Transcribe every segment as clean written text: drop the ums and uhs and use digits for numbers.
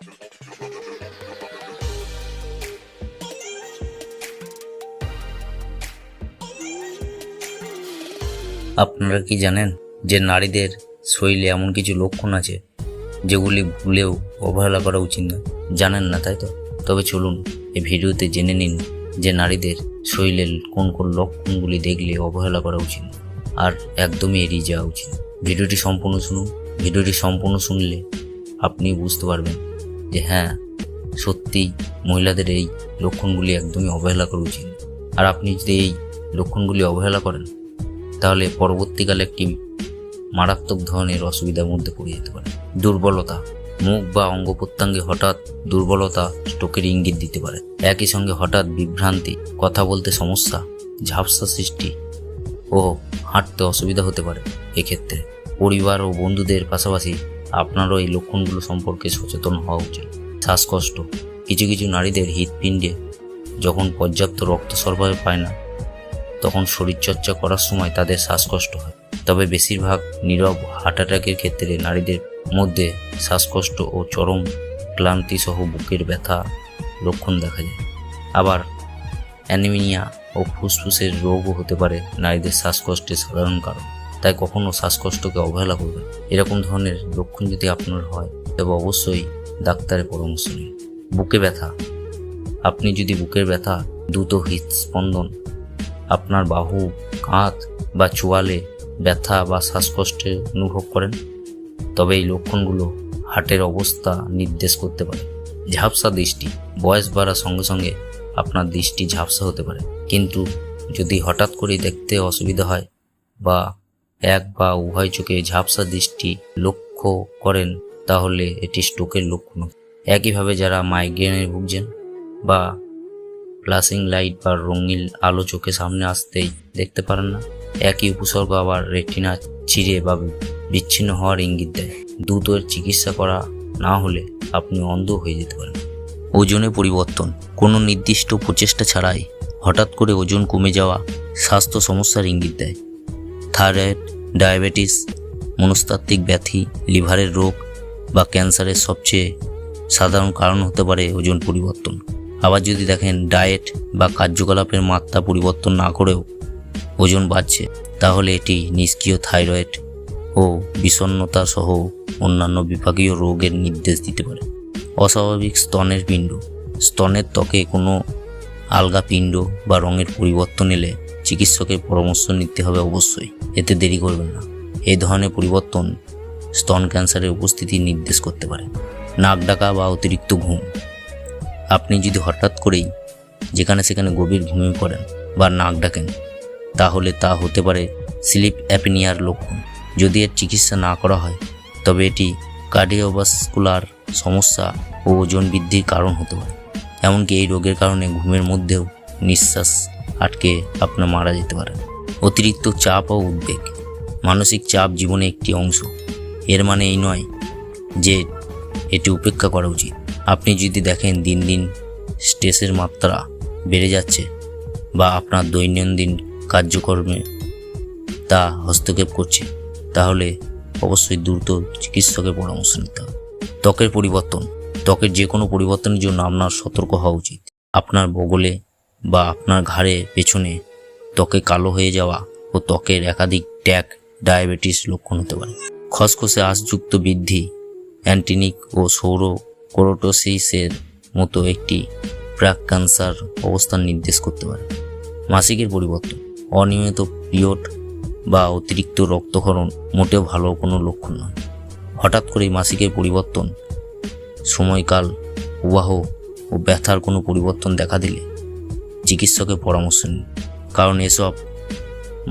আপনারা কি জানেন যে নারীদের শরীরে এমন কিছু লক্ষণ আছে যেগুলি ভুলেও অবহেলা করা উচিত না? জানেন না তাই তো? তবে চলুন এই ভিডিওতে জেনে নিন যে নারীদের শরীরের কোন কোন লক্ষণগুলি দেখলে অবহেলা করা উচিত না আর একদমই এড়িয়ে যাওয়া উচিত। ভিডিওটি সম্পূর্ণ শুনুন। ভিডিওটি সম্পূর্ণ শুনলে আপনি বুঝতে পারবেন যে হ্যাঁ, সত্যিই মহিলাদের এই লক্ষণগুলি একদমই অবহেলা করা উচিত। আর আপনি যদি এই লক্ষণগুলি অবহেলা করেন তাহলে পরবর্তীকালে একটি মারাত্মক ধরনের অসুবিধার মধ্যে পড়ে যেতে পারে। দুর্বলতা, মুখ বা অঙ্গ প্রত্যঙ্গে হঠাৎ দুর্বলতা স্ট্রোকের ইঙ্গিত দিতে পারে। একই সঙ্গে হঠাৎ বিভ্রান্তি, কথা বলতে সমস্যা, ঝাপসা সৃষ্টি ও হাঁটতে অসুবিধা হতে পারে। এক্ষেত্রে পরিবার ও বন্ধুদের পাশাপাশি আপনারও এই লক্ষণগুলো সম্পর্কে সচেতন হওয়া উচিত। শ্বাসকষ্ট, কিছু কিছু নারীদের হৃৎপিণ্ডে যখন পর্যাপ্ত রক্ত সরবরাহ পায় না তখন শরীরচর্চা করার সময় তাদের শ্বাসকষ্ট হয়। তবে বেশিরভাগ নীরব হার্ট অ্যাটাকের ক্ষেত্রে নারীদের মধ্যে শ্বাসকষ্ট ও চরম ক্লান্তি সহ বুকের ব্যথা লক্ষণ দেখা যায়। আবার অ্যানিমিয়া ও ফুসফুসের রোগও হতে পারে নারীদের শ্বাসকষ্টের সাধারণ কারণ। তাই কখনো শ্বাসকষ্টকে অবহেলা করবেন। এরকম ধরনের লক্ষণ যদি আপনার হয় তবে অবশ্যই ডাক্তারের পরামর্শ নিন। বুকে ব্যথা, আপনি যদি বুকের ব্যথা, দ্রুত হৃদস্পন্দন, আপনার বাহু, কাঁধ বা চোয়ালে ব্যথা বা শ্বাসকষ্টে অনুভব করেন তবে এই লক্ষণগুলো হার্টের অবস্থা নির্দেশ করতে পারে। ঝাপসা দৃষ্টি, বয়স বাড়ার সঙ্গে সঙ্গে আপনার দৃষ্টি ঝাপসা হতে পারে, কিন্তু যদি হঠাৎ করে দেখতে অসুবিধা হয় বা এক বা উভয় চোখে ঝাপসা দৃষ্টি লক্ষ্য করেন তাহলে এটি স্ট্রোকের লক্ষণ। একইভাবে যারা মাইগ্রেনে ভুগছেন বা ফ্ল্যাশিং লাইট বা রঙিন আলো চোখে সামনে আসতেই দেখতে পারেন না, একই উপসর্গ আবার রেটিনা ছিঁড়ে বা বিচ্ছিন্ন হওয়ার ইঙ্গিত দেয়। দ্রুত এর চিকিৎসা করা না হলে আপনি অন্ধ হয়ে যেতে পারেন। ওজনে পরিবর্তন, কোনো নির্দিষ্ট প্রচেষ্টা ছাড়াই হঠাৎ করে ওজন কমে যাওয়া স্বাস্থ্য সমস্যার ইঙ্গিত দেয়। থাইরয়েড, ডায়াবেটিস, মনস্তাত্ত্বিক ব্যাধি, লিভারের রোগ বা ক্যান্সারের সবচেয়ে সাধারণ কারণ হতে পারে ওজন পরিবর্তন। আবার যদি দেখেন ডায়েট বা কার্যকলাপের মাত্রা পরিবর্তন না করেও ওজন বাড়ছে তাহলে এটি নিষ্ক্রিয় থাইরয়েড ও বিষণ্ণতা সহ অন্যান্য বিভাগীয় রোগের নির্দেশ দিতে পারে। অস্বাভাবিক স্তনের পিণ্ড, স্তনের ত্বকে কোনো আলগা পিণ্ড বা রঙের পরিবর্তন এলে চিকিৎসকের পরামর্শ নিতে হবে অবশ্যই, এতে দেরি করবেন না। এই ধরনের পরিবর্তন স্তন ক্যান্সারের উপস্থিতি নির্দেশ করতে পারে। নাক ডাকা বা অতিরিক্ত ঘুম, আপনি যদি হঠাৎ করেই যেখানে সেখানে গভীর ঘুমিয়ে পড়েন বা নাক ডাকেন তাহলে তা হতে পারে স্লিপ অ্যাপনিয়ার লক্ষণ। যদি এর চিকিৎসা না করা হয় তবে এটি কার্ডিওভাস্কুলার সমস্যা ও ওজন বৃদ্ধির কারণ হতে পারে। এমনকি এই রোগের কারণে ঘুমের মধ্যেও নিঃশ্বাস আটকে আপনার মারা যেতে পারে। অতিরিক্ত চাপ ও উদ্বেগ, মানসিক চাপ জীবনে একটি অংশ, এর মানে এই নয় যে এটি উপেক্ষা করা উচিত। আপনি যদি দেখেন দিন দিন স্ট্রেসের মাত্রা বেড়ে যাচ্ছে বা আপনার দৈনন্দিন কার্যক্রমে তা হস্তক্ষেপ করছে তাহলে অবশ্যই দ্রুত চিকিৎসকের পরামর্শ নিতে হবে। ত্বকের পরিবর্তন, ত্বকের যে কোনো পরিবর্তনের জন্য আপনার সতর্ক হওয়া উচিত। আপনার বগলে বা আপনার ঘাড়ে পেছনে ত্বকে কালো হয়ে যাওয়া ও ত্বকের একাধিক ট্যাগ ডায়াবেটিস লক্ষণ হতে পারে। খসখসে আঁশযুক্ত বৃদ্ধি অ্যান্টিনিক ও সৌর কোরোটোসিসের মতো একটি প্রাক ক্যান্সার অবস্থান নির্দেশ করতে পারে। মাসিকের পরিবর্তন, অনিয়মিত পিরিয়ড বা অতিরিক্ত রক্তক্ষরণ মোটেও ভালো কোনো লক্ষণ নয়। হঠাৎ করে মাসিকের পরিবর্তন, সময়কাল, প্রবাহ ও ব্যথার কোনো পরিবর্তন দেখা দিলে চিকিৎসকের পরামর্শ নিন, কারণ এসব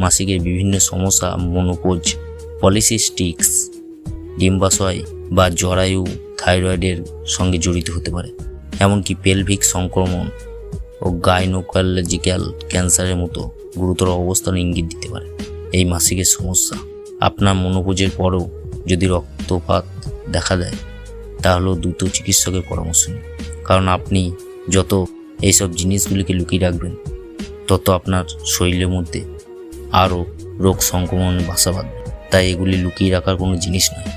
মাসিকের বিভিন্ন সমস্যা মেনোপজ, পলিসিস্টিক্স, ডিম্বাশয় বা জরায়ু, থাইরয়েডের সঙ্গে জড়িত হতে পারে। এমনকি পেলভিক সংক্রমণ ও গাইনোকোলজিক্যাল ক্যান্সারের মতো গুরুতর অবস্থান ইঙ্গিত দিতে পারে। এই মাসিকের সমস্যা আপনার মেনোপজের পরেও যদি রক্তপাত দেখা দেয় তাহলেও দ্রুত চিকিৎসকের পরামর্শ নিন, কারণ আপনি যত এইসব জিনিসগুলিকে লুকিয়ে রাখবেন তত আপনার শরীরের মধ্যে আরও রোগ সংক্রমণ বাসা বাঁধবে। তাই এগুলি লুকিয়ে রাখার কোনো জিনিস নয়,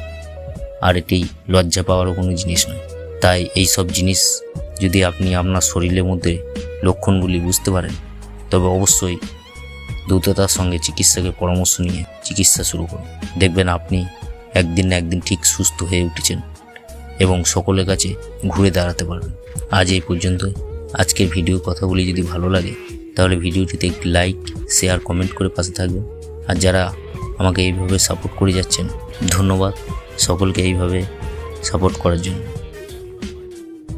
আর এটি লজ্জা পাওয়ারও কোনো জিনিস নয়। তাই এই সব জিনিস যদি আপনি আপনার শরীরের মধ্যে লক্ষণগুলি বুঝতে পারেন, তবে অবশ্যই দ্রুততার সঙ্গে চিকিৎসকের পরামর্শ নিয়ে চিকিৎসা শুরু করুন। দেখবেন আপনি একদিন না একদিন ঠিক সুস্থ হয়ে উঠেছেন এবং সকলের কাছে ঘুরে দাঁড়াতে পারবেন। আজ এই পর্যন্তই। আজকের ভিডিও কথাগুলি যদি ভালো লাগে তাহলে ভিডিওটিতে একটি লাইক, শেয়ার, কমেন্ট করে পাশে থাকবেন। আর যারা আমাকে এইভাবে সাপোর্ট করে যাচ্ছেন, ধন্যবাদ সকলকে এইভাবে সাপোর্ট করার জন্য।